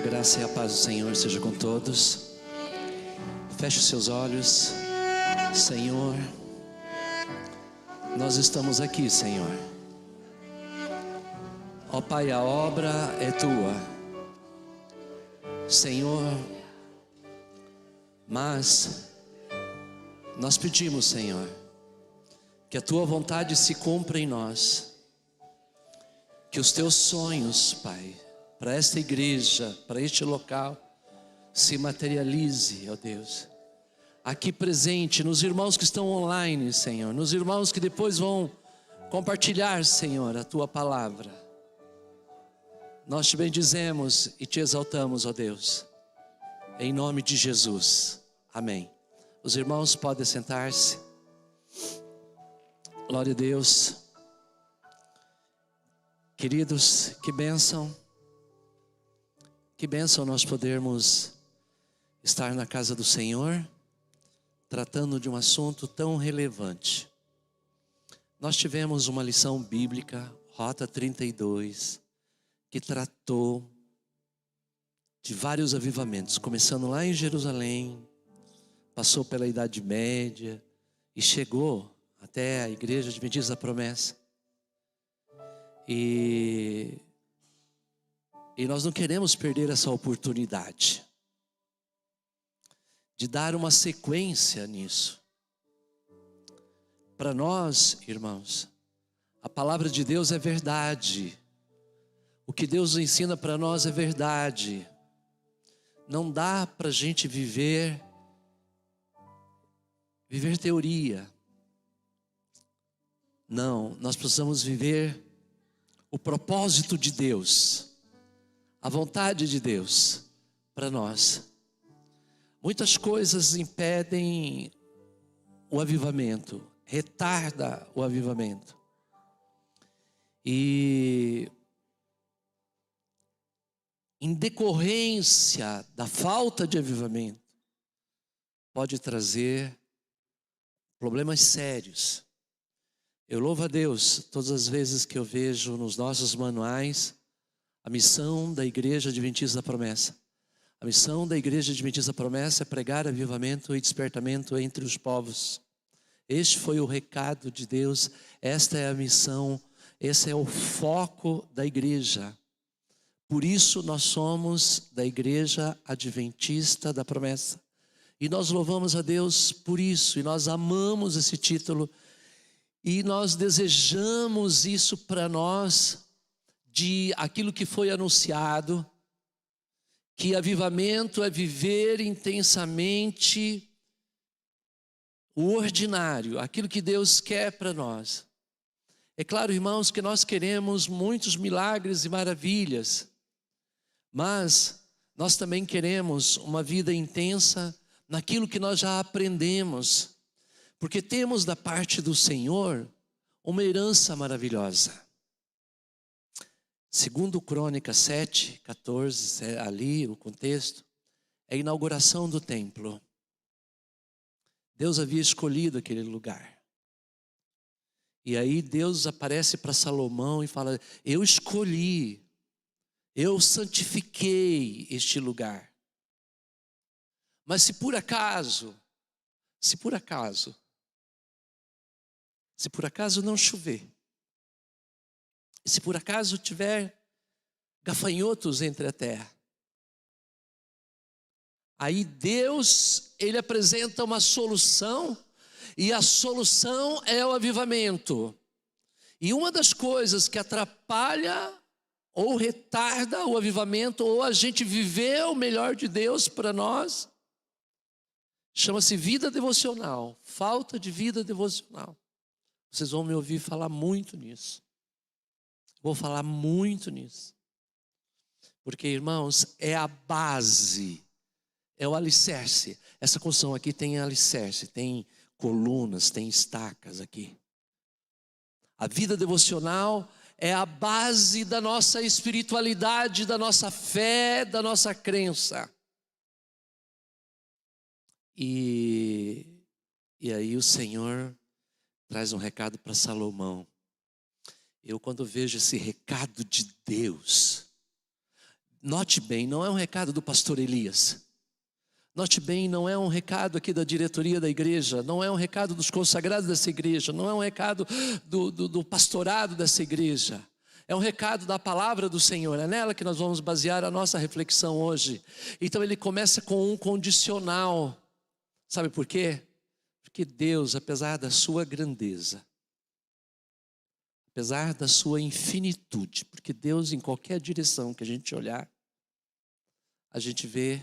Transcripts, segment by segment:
graça e a paz do Senhor seja com todos. Feche os seus olhos. Senhor, nós estamos aqui, Senhor. Ó Pai, a obra é tua, Senhor, mas nós pedimos, Senhor, que a tua vontade se cumpra em nós, que os teus sonhos, Pai, para esta igreja, para este local, se materialize, ó Deus, aqui presente, nos irmãos que estão online, Senhor, nos irmãos que depois vão compartilhar, Senhor, a tua palavra. Nós te bendizemos e te exaltamos, ó Deus, em nome de Jesus, amém. Os irmãos podem sentar-se. Glória a Deus. Queridos, que bênção nós podermos estar na casa do Senhor, tratando de um assunto tão relevante. Nós tivemos uma lição bíblica, Rota 32, que tratou de vários avivamentos, começando lá em Jerusalém, passou pela Idade Média e chegou até a Igreja Adventista da Promessa. E nós não queremos perder essa oportunidade de dar uma sequência nisso. Para nós, irmãos, a palavra de Deus é verdade. O que Deus ensina para nós é verdade. Não dá para a gente viver teoria. Não, nós precisamos viver o propósito de Deus, a vontade de Deus para nós. Muitas coisas impedem o avivamento, retarda o avivamento. E em decorrência da falta de avivamento, pode trazer problemas sérios. Eu louvo a Deus todas as vezes que eu vejo nos nossos manuais a missão da Igreja Adventista da Promessa. A missão da Igreja Adventista da Promessa é pregar avivamento e despertamento entre os povos. Este foi o recado de Deus, esta é a missão, esse é o foco da igreja. Por isso nós somos da Igreja Adventista da Promessa. E nós louvamos a Deus por isso, e nós amamos esse título, e nós desejamos isso para nós, de aquilo que foi anunciado, que avivamento é viver intensamente o ordinário, aquilo que Deus quer para nós. É claro, irmãos, que nós queremos muitos milagres e maravilhas, mas nós também queremos uma vida intensa naquilo que nós já aprendemos, porque temos da parte do Senhor uma herança maravilhosa. Segundo Crônicas 7, 14, ali o contexto, é a inauguração do templo. Deus havia escolhido aquele lugar. E aí Deus aparece para Salomão e fala: eu escolhi, eu santifiquei este lugar. Mas se por acaso não chover, se por acaso tiver gafanhotos entre a terra, aí Deus, Ele apresenta uma solução, e a solução é o avivamento. E uma das coisas que atrapalha ou retarda o avivamento, ou a gente viver o melhor de Deus para nós, chama-se vida devocional, falta de vida devocional. Vocês vão me ouvir falar muito nisso. Vou falar muito nisso. Porque, irmãos, é a base, é o alicerce. Essa construção aqui tem alicerce, tem colunas, tem estacas aqui. A vida devocional é a base da nossa espiritualidade, da nossa fé, da nossa crença. E aí o Senhor traz um recado para Salomão. Eu, quando vejo esse recado de Deus, Note bem, não é um recado do pastor Elias. Note bem, não é um recado aqui da diretoria da igreja, não é um recado dos consagrados dessa igreja, não é um recado do pastorado dessa igreja. É um recado da palavra do Senhor, é nela que nós vamos basear a nossa reflexão hoje. Então ele começa com um condicional. Sabe por quê? Porque Deus, apesar da sua grandeza, apesar da sua infinitude, porque Deus, em qualquer direção que a gente olhar, a gente vê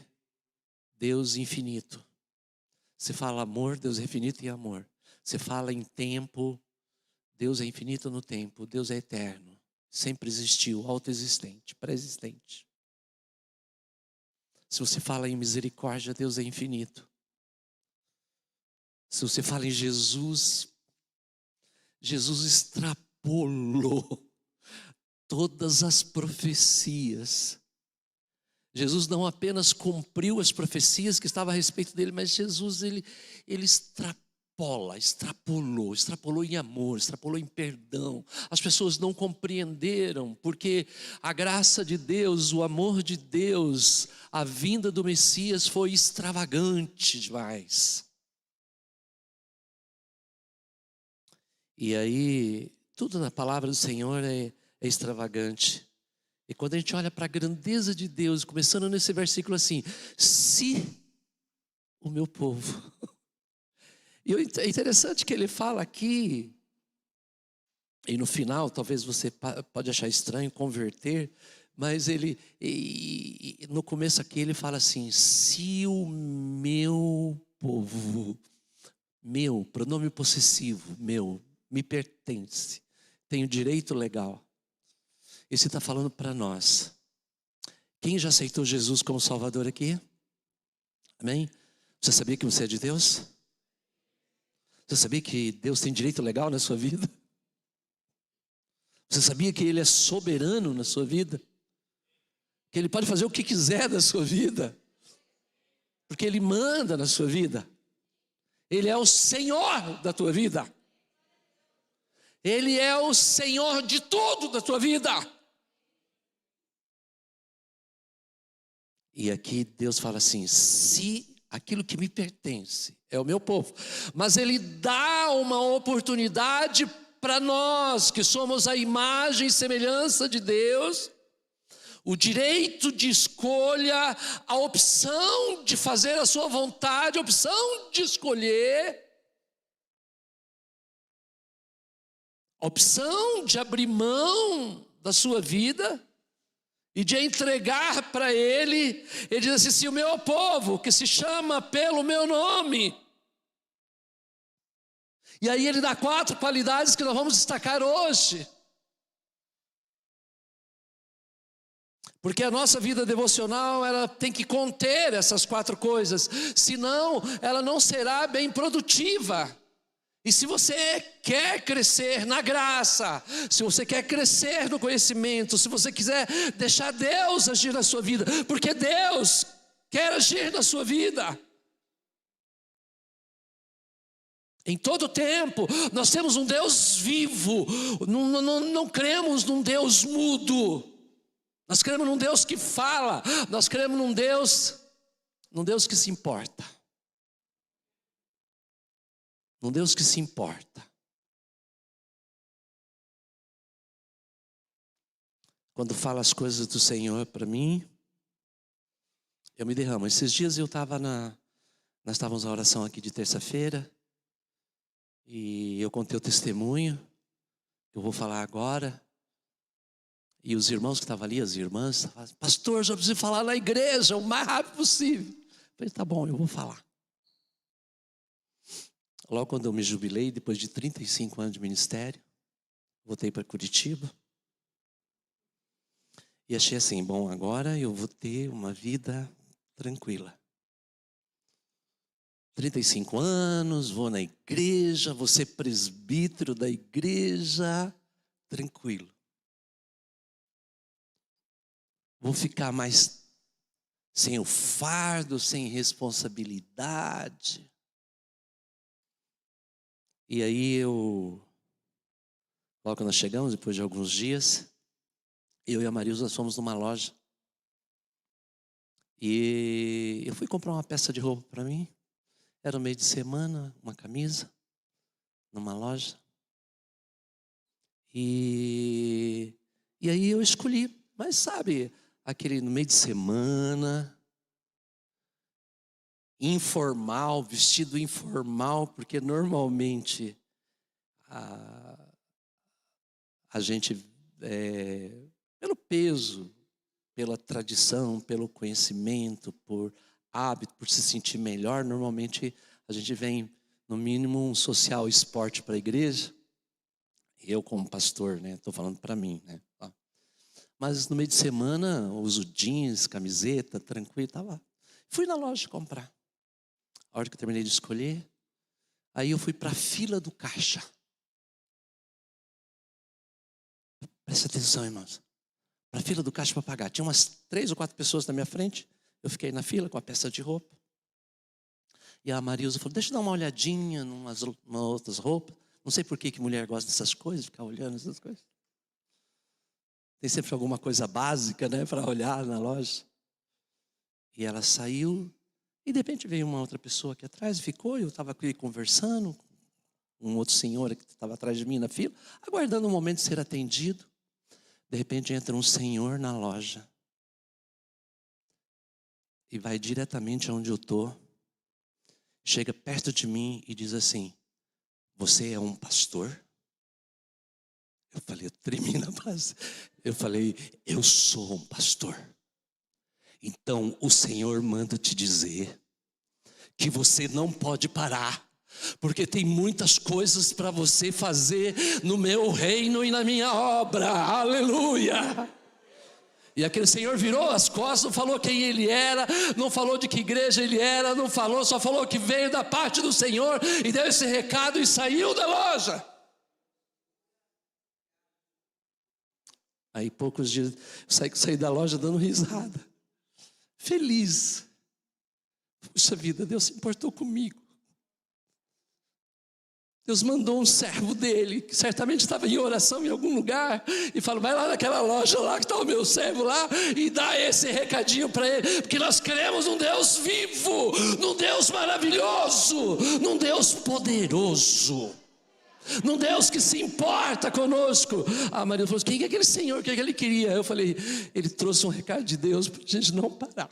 Deus infinito. Você fala amor, Deus é infinito em amor. Você fala em tempo, Deus é infinito no tempo. Deus é eterno, sempre existiu, autoexistente, pré-existente. Se você fala em misericórdia, Deus é infinito. Se você fala em Jesus, Jesus extrapolou todas as profecias. Jesus não apenas cumpriu as profecias que estavam a respeito dele, mas Jesus ele extrapolou em amor, extrapolou em perdão. As pessoas não compreenderam, porque a graça de Deus, o amor de Deus, a vinda do Messias foi extravagante demais. E aí, tudo na palavra do Senhor é extravagante. E quando a gente olha para a grandeza de Deus, começando nesse versículo assim, se o meu povo. E é interessante que ele fala aqui, e no final, talvez você pode achar estranho converter, mas no começo aqui ele fala assim, se o meu povo, meu, pronome possessivo, meu, me pertence, tenho direito legal. Esse está falando para nós. Quem já aceitou Jesus como Salvador aqui? Amém? Você sabia que você é de Deus? Você sabia que Deus tem direito legal na sua vida? Você sabia que Ele é soberano na sua vida? Que Ele pode fazer o que quiser da sua vida? Porque Ele manda na sua vida. Ele é o Senhor da tua vida. Ele é o Senhor de tudo da tua vida. E aqui Deus fala assim, se aquilo que me pertence é o meu povo, mas Ele dá uma oportunidade para nós que somos a imagem e semelhança de Deus, o direito de escolha, a opção de fazer a sua vontade, a opção de escolher, a opção de abrir mão da sua vida e de entregar para Ele. Ele diz assim, se o meu povo, que se chama pelo meu nome. E aí ele dá 4 qualidades que nós vamos destacar hoje. Porque a nossa vida devocional, ela tem que conter essas 4 coisas. Senão, ela não será bem produtiva. E se você quer crescer na graça, se você quer crescer no conhecimento, se você quiser deixar Deus agir na sua vida, porque Deus quer agir na sua vida. Em todo tempo, nós temos um Deus vivo, não cremos num Deus mudo, nós cremos num Deus que fala, nós cremos num Deus que se importa. Um Deus que se importa. Quando fala as coisas do Senhor para mim, eu me derramo. Esses dias nós estávamos na oração aqui de terça-feira, e eu contei o testemunho, que eu vou falar agora, e os irmãos que estavam ali, as irmãs, falaram, pastor, já preciso falar na igreja, o mais rápido possível. Eu falei, tá bom, eu vou falar. Logo quando eu me jubilei, depois de 35 anos de ministério, voltei para Curitiba. E achei assim, bom, agora eu vou ter uma vida tranquila. 35 anos, vou na igreja, vou ser presbítero da igreja, tranquilo. Vou ficar mais sem o fardo, sem responsabilidade. E aí logo que nós chegamos, depois de alguns dias, eu e a Marilza, nós fomos numa loja. E eu fui comprar uma peça de roupa para mim. Era no meio de semana, uma camisa, numa loja. E aí eu escolhi. Mas sabe, aquele no meio de semana, informal, vestido informal, porque normalmente a gente, pelo peso, pela tradição, pelo conhecimento, por hábito, por se sentir melhor, normalmente a gente vem, no mínimo, um social esporte para a igreja. Eu como pastor, né? Estou falando para mim, né? Mas no meio de semana, uso jeans, camiseta, tranquilo, tá lá. Fui na loja comprar. A hora que eu terminei de escolher, aí eu fui para a fila do caixa. Presta atenção, irmãos. Para a fila do caixa para pagar. Tinha umas 3 ou 4 pessoas na minha frente. Eu fiquei na fila com a peça de roupa. E a Marilza falou, deixa eu dar uma olhadinha em umas outras roupas. Não sei por que mulher gosta dessas coisas, ficar olhando essas coisas. Tem sempre alguma coisa básica, né, para olhar na loja. E ela saiu, e de repente veio uma outra pessoa aqui atrás, ficou, eu estava aqui conversando com um outro senhor que estava atrás de mim na fila, aguardando o momento de ser atendido. De repente entra um senhor na loja, e vai diretamente aonde eu estou, chega perto de mim e diz assim, você é um pastor? Eu falei, eu tremi na base. Eu falei, eu sou um pastor. Então o Senhor manda te dizer que você não pode parar, porque tem muitas coisas para você fazer no meu reino e na minha obra. Aleluia! E aquele senhor virou as costas, não falou quem ele era, não falou de que igreja ele era, não falou, só falou que veio da parte do Senhor e deu esse recado e saiu da loja. Aí poucos dias, eu saí da loja dando risada, feliz. Puxa vida, Deus se importou comigo. Deus mandou um servo dele, que certamente estava em oração em algum lugar, e falou, vai lá naquela loja lá, que está o meu servo lá, e dá esse recadinho para ele, porque nós cremos num Deus vivo, num Deus maravilhoso, num Deus poderoso, num Deus que se importa conosco. A Maria falou, quem é aquele senhor, o que é que ele queria? Eu falei, ele trouxe um recado de Deus para a gente não parar.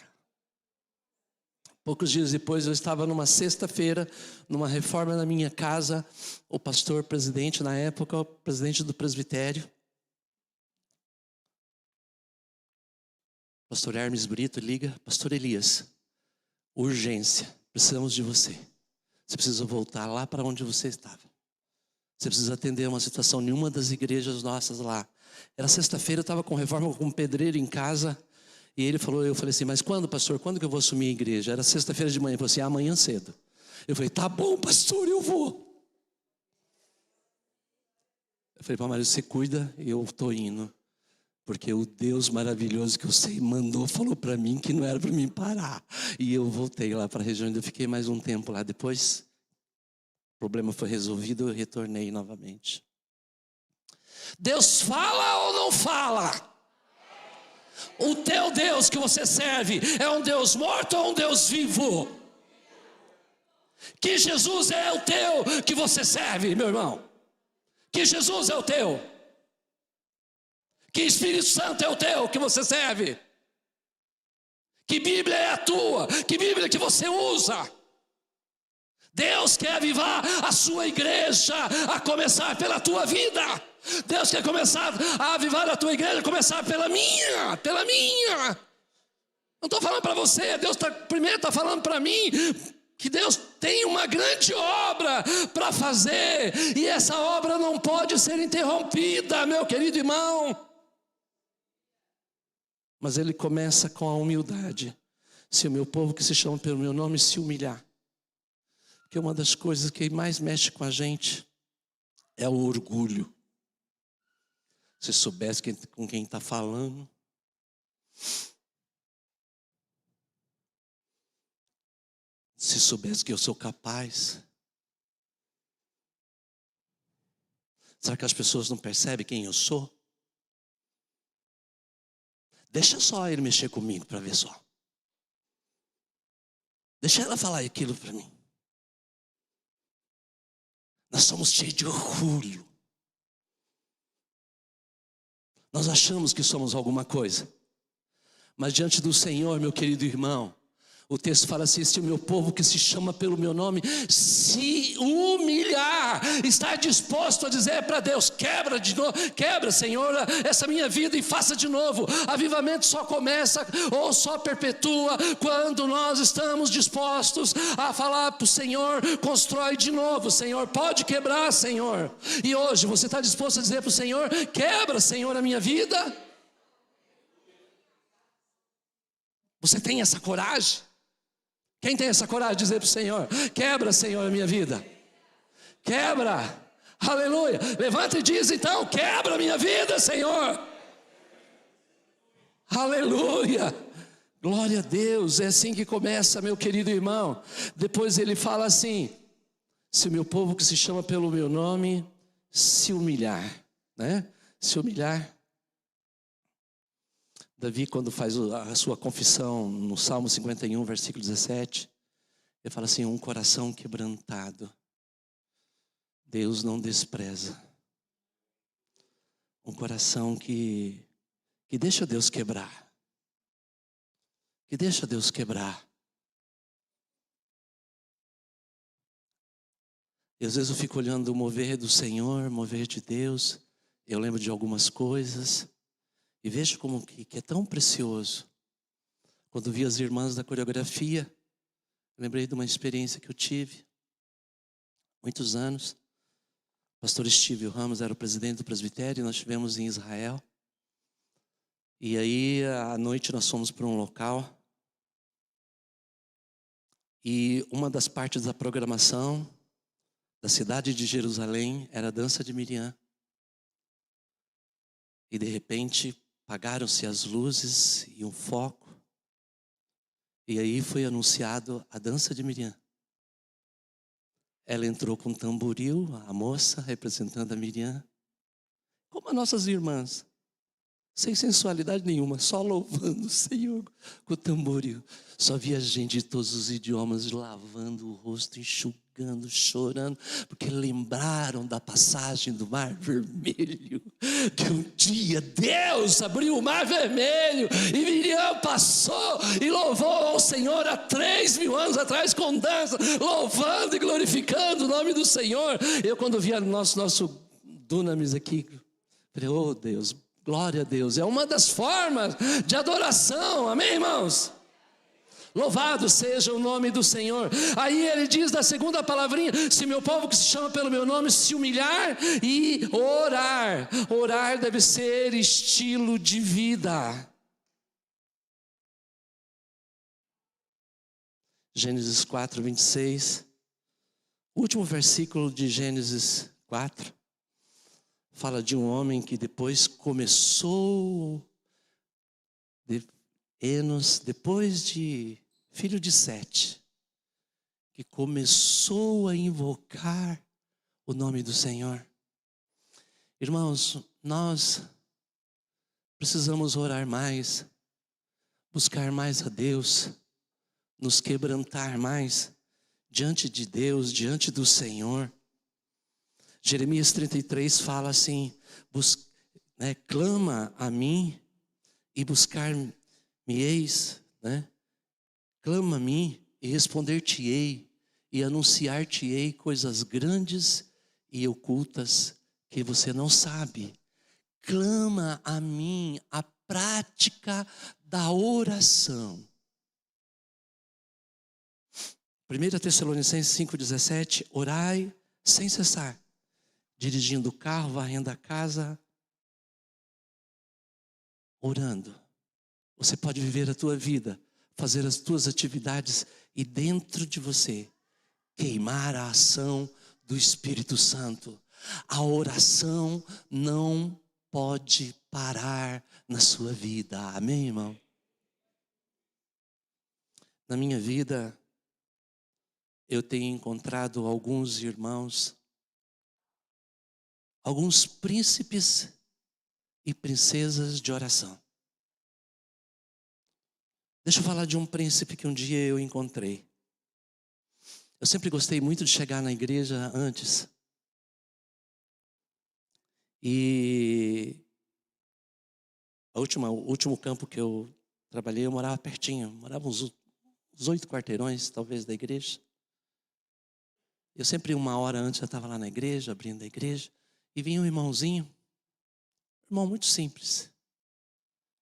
Poucos dias depois eu estava numa sexta-feira, numa reforma na minha casa, o pastor presidente na época, o presidente do presbitério, pastor Hermes Brito, liga, pastor Elias, urgência, precisamos de você. Você precisa voltar lá para onde você estava. Você precisa atender uma situação em uma das igrejas nossas lá. Era sexta-feira, eu estava com reforma com um pedreiro em casa. E ele falou, eu falei assim, mas quando, pastor, quando que eu vou assumir a igreja? Era sexta-feira de manhã, ele falou assim, amanhã cedo. Eu falei, tá bom, pastor, eu vou. Eu falei, Maria, você cuida, eu estou indo. Porque o Deus maravilhoso que eu sei mandou, falou para mim que não era para mim parar. E eu voltei lá para a região, eu fiquei mais um tempo lá. Depois, o problema foi resolvido, eu retornei novamente. Deus fala ou não fala? O teu Deus que você serve é um Deus morto ou um Deus vivo? Que Jesus é o teu que você serve, meu irmão? Que Jesus é o teu? Que Espírito Santo é o teu que você serve? Que Bíblia é a tua? Que Bíblia que você usa? Deus quer avivar a sua igreja, a começar pela tua vida. Deus quer começar a avivar a tua igreja, a começar pela minha. Não estou falando para você, Deus primeiro está falando para mim, que Deus tem uma grande obra para fazer, e essa obra não pode ser interrompida, meu querido irmão. Mas ele começa com a humildade. Se o meu povo que se chama pelo meu nome se humilhar. Porque uma das coisas que mais mexe com a gente é o orgulho. Se soubesse com quem está falando. Se soubesse que eu sou capaz. Será que as pessoas não percebem quem eu sou? Deixa só ele mexer comigo para ver só. Deixa ela falar aquilo para mim. Nós somos cheios de orgulho. Nós achamos que somos alguma coisa. Mas diante do Senhor, meu querido irmão, o texto fala assim: se o meu povo que se chama pelo meu nome se humilhar, está disposto a dizer para Deus: quebra de novo, quebra, Senhor, essa minha vida e faça de novo. Avivamento só começa ou só perpetua quando nós estamos dispostos a falar para o Senhor: constrói de novo, Senhor, pode quebrar, Senhor. E hoje você está disposto a dizer para o Senhor: quebra, Senhor, a minha vida? Você tem essa coragem? Quem tem essa coragem de dizer para o Senhor: quebra, Senhor, a minha vida? Quebra, aleluia. Levanta e diz então: quebra a minha vida, Senhor. Aleluia, glória a Deus. É assim que começa, meu querido irmão. Depois ele fala assim: se o meu povo que se chama pelo meu nome se humilhar, né? Se humilhar. Davi, quando faz a sua confissão no Salmo 51, versículo 17, ele fala assim: um coração quebrantado Deus não despreza. Um coração que deixa Deus quebrar. Que deixa Deus quebrar. E às vezes eu fico olhando o mover do Senhor, mover de Deus. Eu lembro de algumas coisas e vejo como que é tão precioso. Quando vi as irmãs da coreografia, lembrei de uma experiência que eu tive, muitos anos. O pastor Steve Ramos era o presidente do presbitério, e nós estivemos em Israel. E aí, à noite, nós fomos para um local. E uma das partes da programação da cidade de Jerusalém era a dança de Miriam. E de repente, apagaram-se as luzes e um foco. E aí foi anunciado a dança de Miriam. Ela entrou com um tamboril, a moça representando a Miriam, como as nossas irmãs, sem sensualidade nenhuma, só louvando o Senhor com o tamboril. Só via gente de todos os idiomas lavando o rosto, enxugando, chorando, porque lembraram da passagem do Mar Vermelho, que um dia Deus abriu o Mar Vermelho e Miriam passou e louvou ao Senhor há 3.000 anos atrás com dança, louvando e glorificando o nome do Senhor. Eu, quando via nosso Dunamis aqui, falei: oh Deus, glória a Deus. É uma das formas de adoração, amém, irmãos? Louvado seja o nome do Senhor. Aí ele diz da segunda palavrinha: se meu povo que se chama pelo meu nome se humilhar e orar. Orar deve ser estilo de vida. Gênesis 4, 26. O último versículo de Gênesis 4 fala de um homem que depois começou, Enos, depois de filho de Sete, que começou a invocar o nome do Senhor. Irmãos, nós precisamos orar mais, buscar mais a Deus, nos quebrantar mais diante de Deus, diante do Senhor. Jeremias 33 fala assim: clama a mim e buscar-me-eis, né? Clama a mim e responder-te-ei e anunciar-te-ei coisas grandes e ocultas que você não sabe. Clama a mim, a prática da oração. 1 Tessalonicenses 5,17: orai sem cessar, dirigindo o carro, varrendo a casa, orando. Você pode viver a tua vida, fazer as tuas atividades e dentro de você queimar a ação do Espírito Santo. A oração não pode parar na sua vida. Amém, irmão? Na minha vida, eu tenho encontrado alguns irmãos, alguns príncipes e princesas de oração. Deixa eu falar de um príncipe que um dia eu encontrei. Eu sempre gostei muito de chegar na igreja antes. E o último campo que eu trabalhei, eu morava pertinho. Morava uns 8 quarteirões, talvez, da igreja. Eu sempre, 1 hora antes, já estava lá na igreja, abrindo a igreja. E vinha um irmãozinho, irmão muito simples,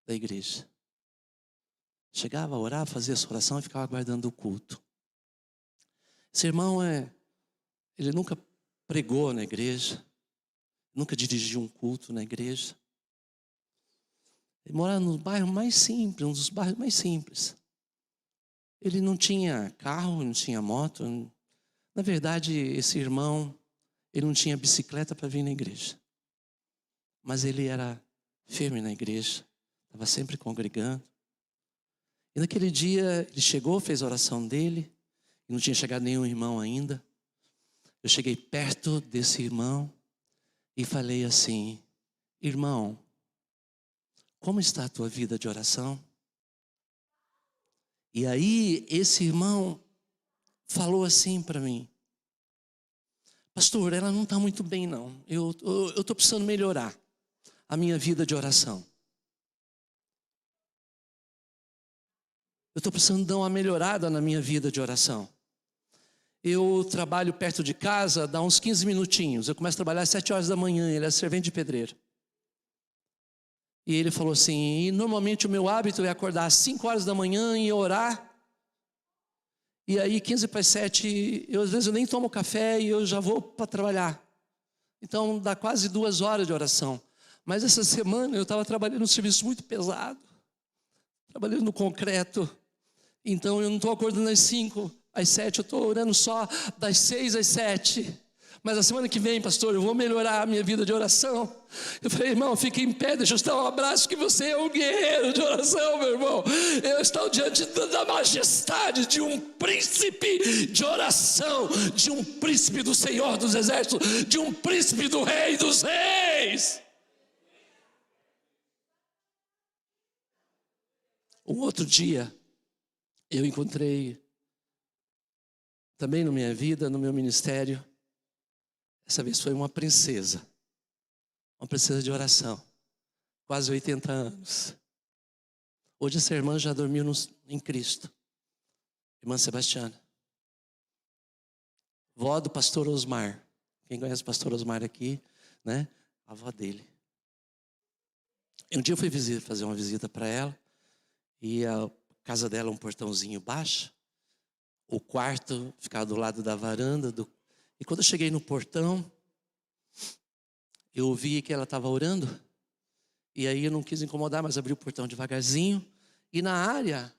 da igreja. Chegava a orar, fazia essa oração e ficava aguardando o culto. Esse irmão, ele nunca pregou na igreja, nunca dirigiu um culto na igreja. Ele morava no bairro mais simples, um dos bairros mais simples. Ele não tinha carro, não tinha moto. Na verdade, esse irmão, ele não tinha bicicleta para vir na igreja. Mas ele era firme na igreja, estava sempre congregando. E naquele dia, ele chegou, fez a oração dele, e não tinha chegado nenhum irmão ainda. Eu cheguei perto desse irmão e falei assim: irmão, como está a tua vida de oração? E aí, esse irmão falou assim para mim: pastor, ela não está muito bem não. Eu estou precisando melhorar a minha vida de oração. Eu estou precisando dar uma melhorada na minha vida de oração. Eu trabalho perto de casa, dá uns 15 minutinhos. Eu começo a trabalhar às 7 horas da manhã, ele é servente de pedreiro. E ele falou assim: e normalmente o meu hábito é acordar às 5 horas da manhã e orar. E aí 15 para as 7, às vezes eu nem tomo café e eu já vou para trabalhar. Então dá quase 2 horas de oração. Mas essa semana eu estava trabalhando um serviço muito pesado, trabalhando no concreto. Então eu não estou acordando às 5, às 7, eu estou orando só das 6 às 7. Mas a semana que vem, pastor, eu vou melhorar a minha vida de oração. Eu falei: irmão, fique em pé, deixa eu te dar um abraço, que você é um guerreiro de oração, meu irmão. Eu estou diante da majestade de um príncipe de oração, de um príncipe do Senhor dos Exércitos, de um príncipe do Rei dos Reis. Um outro dia, eu encontrei, também na minha vida, no meu ministério, essa vez foi uma princesa de oração, quase 80 anos. Hoje essa irmã já dormiu em Cristo, irmã Sebastiana, vó do pastor Osmar. Quem conhece o pastor Osmar aqui, né? A avó dele. E um dia eu fui fazer uma visita para ela, e a casa dela é um portãozinho baixo, o quarto ficava do lado da varanda. E quando eu cheguei no portão, eu ouvi que ela estava orando. E aí eu não quis incomodar, mas abri o portão devagarzinho. E na área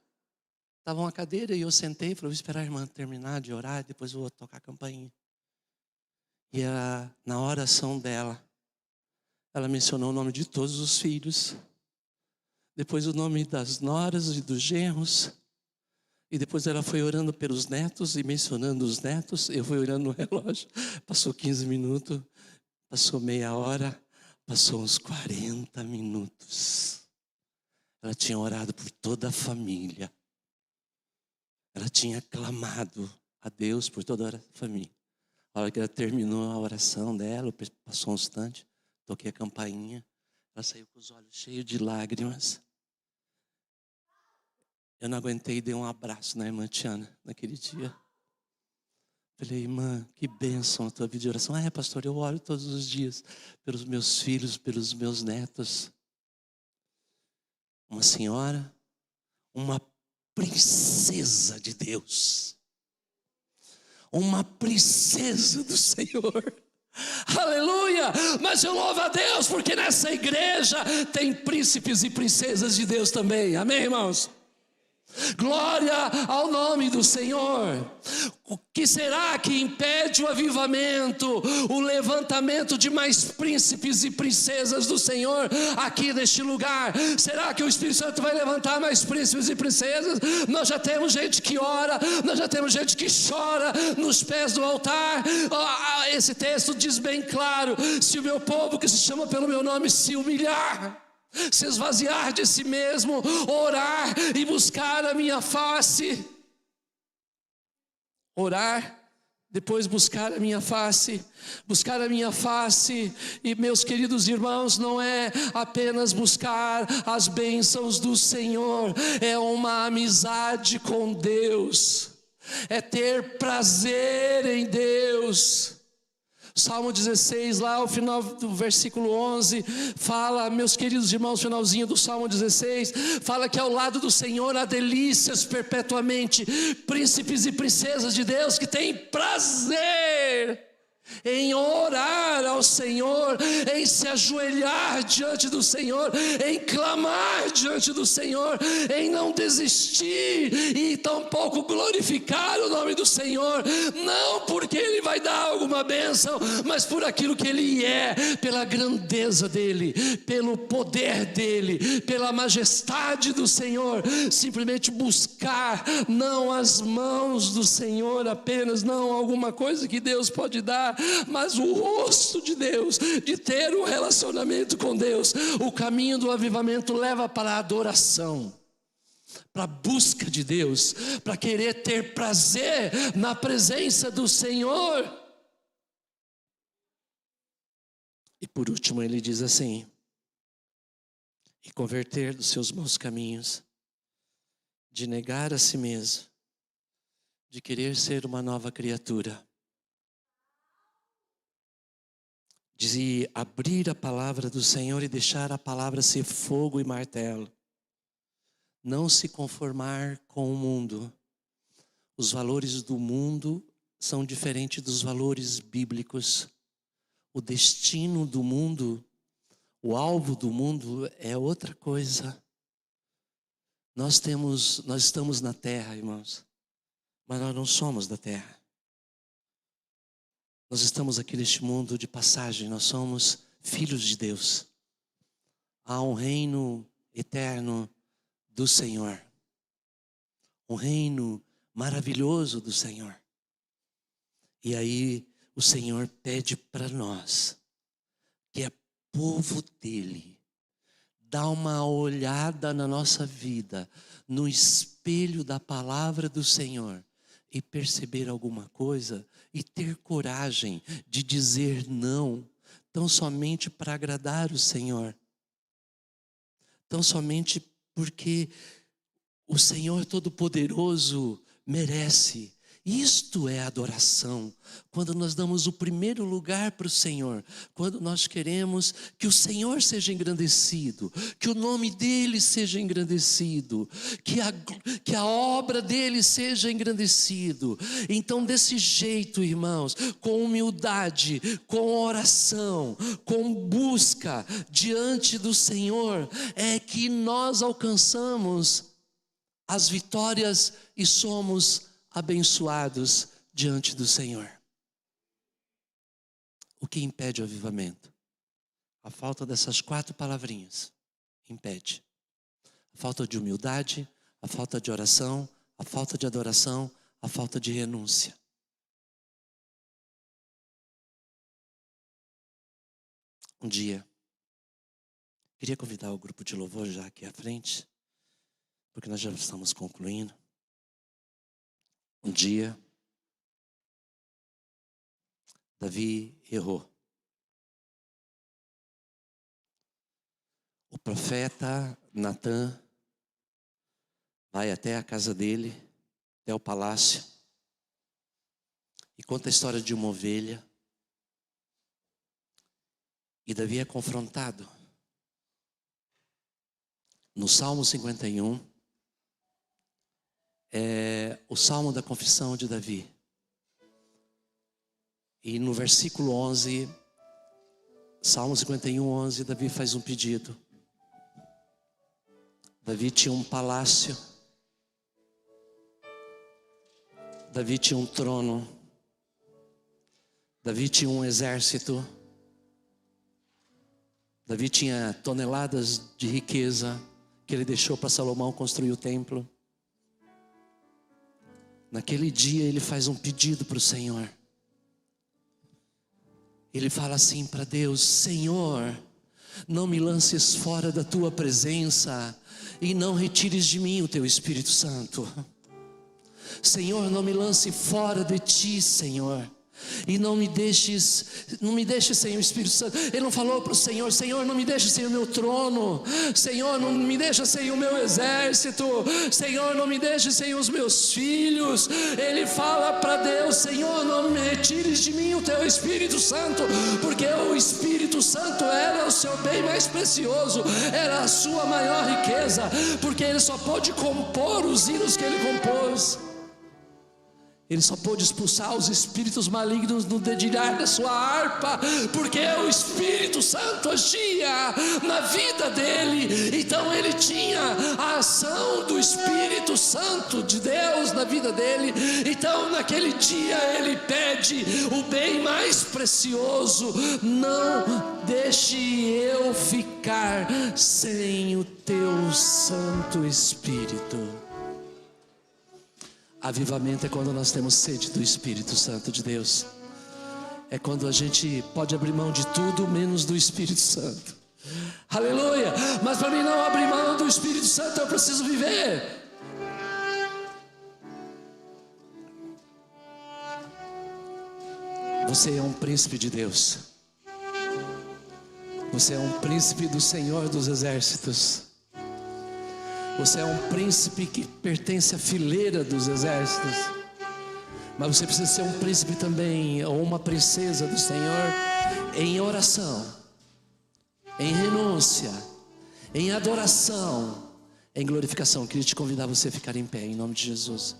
estava uma cadeira e eu sentei e falei: vou esperar a irmã terminar de orar, depois eu vou tocar a campainha. E na oração dela, ela mencionou o nome de todos os filhos, depois o nome das noras e dos genros. E depois ela foi orando pelos netos e mencionando os netos. Eu fui olhando no relógio. Passou 15 minutos, passou meia hora, passou uns 40 minutos. Ela tinha orado por toda a família. Ela tinha clamado a Deus por toda a família. A hora que ela terminou a oração dela, passou um instante, toquei a campainha. Ela saiu com os olhos cheios de lágrimas. Eu não aguentei e dei um abraço na irmã Tiana naquele dia. Falei: irmã, que bênção a tua vida de oração. Pastor, eu oro todos os dias pelos meus filhos, pelos meus netos. Uma senhora, uma princesa de Deus. Uma princesa do Senhor. Aleluia! Mas eu louvo a Deus porque nessa igreja tem príncipes e princesas de Deus também. Amém, irmãos? Glória ao nome do Senhor. O que será que impede o avivamento, o levantamento de mais príncipes e princesas do Senhor aqui neste lugar? Será que o Espírito Santo vai levantar mais príncipes e princesas? Nós já temos gente que ora, nós já temos gente que chora nos pés do altar. Esse texto diz bem claro: se o meu povo que se chama pelo meu nome se humilhar, se esvaziar de si mesmo, orar e buscar a minha face. Orar Depois buscar a minha face. Buscar a minha face, e meus queridos irmãos, não é apenas buscar as bênçãos do Senhor, é uma amizade com Deus, é ter prazer em Deus. Salmo 16, lá ao final do versículo 11, fala, meus queridos irmãos, finalzinho do Salmo 16, fala que ao lado do Senhor há delícias perpetuamente, príncipes e princesas de Deus que têm prazer em orar ao Senhor, em se ajoelhar diante do Senhor, em clamar diante do Senhor, em não desistir e tampouco glorificar o nome do Senhor, não porque Ele vai dar alguma bênção, mas por aquilo que Ele é, pela grandeza dEle, pelo poder dEle, pela majestade do Senhor. Simplesmente buscar não as mãos do Senhor apenas, não alguma coisa que Deus pode dar, mas o rosto de Deus, de ter um relacionamento com Deus. O caminho do avivamento leva para a adoração, para a busca de Deus, para querer ter prazer na presença do Senhor. E por último ele diz assim: e converter dos seus maus caminhos, de negar a si mesmo, de querer ser uma nova criatura, de abrir a palavra do Senhor e deixar a palavra ser fogo e martelo. Não se conformar com o mundo. Os valores do mundo são diferentes dos valores bíblicos. O destino do mundo, o alvo do mundo é outra coisa. Nós estamos na terra, irmãos, mas nós não somos da terra. Nós estamos aqui neste mundo de passagem, nós somos filhos de Deus. Há um reino eterno do Senhor, um reino maravilhoso do Senhor. E aí o Senhor pede para nós, que é povo dele, dar uma olhada na nossa vida, no espelho da palavra do Senhor, e perceber alguma coisa e ter coragem de dizer não, tão somente para agradar o Senhor, tão somente porque o Senhor Todo-Poderoso merece. Isto é adoração, quando nós damos o primeiro lugar para o Senhor, quando nós queremos que o Senhor seja engrandecido, que o nome dEle seja engrandecido, que a obra dEle seja engrandecido. Então desse jeito, irmãos, com humildade, com oração, com busca diante do Senhor, é que nós alcançamos as vitórias e somos abençoados diante do Senhor. O que impede o avivamento? A falta dessas 4 palavrinhas impede. A falta de humildade, a falta de oração, a falta de adoração, a falta de renúncia. Um dia, queria convidar o grupo de louvor já aqui à frente, porque nós já estamos concluindo. Um dia, Davi errou. O profeta Natã vai até a casa dele, até o palácio, e conta a história de uma ovelha. E Davi é confrontado. No Salmo 51, é o Salmo da confissão de Davi. E no versículo 11, Salmo 51, 11, Davi faz um pedido. Davi tinha um palácio. Davi tinha um trono. Davi tinha um exército. Davi tinha toneladas de riqueza que ele deixou para Salomão construir o templo. Naquele dia ele faz um pedido para o Senhor. Ele fala assim para Deus: Senhor, não me lances fora da tua presença e não retires de mim o teu Espírito Santo. Senhor, não me lance fora de ti, Senhor. E não me deixe, Senhor Espírito Santo. Ele não falou para o Senhor: Senhor, não me deixe sem o meu trono, Senhor, não me deixe sem o meu exército, Senhor, não me deixe sem os meus filhos. Ele fala para Deus: Senhor, não me retires de mim o teu Espírito Santo, porque o Espírito Santo era o seu bem mais precioso, era a sua maior riqueza, porque ele só pôde compor os hinos que ele compôs. Ele só pôde expulsar os espíritos malignos no dedilhar da sua harpa, porque o Espírito Santo agia na vida dele. Então ele tinha a ação do Espírito Santo de Deus na vida dele. Então naquele dia ele pede o bem mais precioso: não deixe eu ficar sem o teu Santo Espírito. Avivamento é quando nós temos sede do Espírito Santo de Deus. É quando a gente pode abrir mão de tudo menos do Espírito Santo. Aleluia! Mas para mim não abrir mão do Espírito Santo, eu preciso viver. Você é um príncipe de Deus. Você é um príncipe do Senhor dos Exércitos. Você é um príncipe que pertence à fileira dos exércitos. Mas você precisa ser um príncipe também, ou uma princesa do Senhor, em oração, em renúncia, em adoração, em glorificação. Queria te convidar a você a ficar em pé, em nome de Jesus.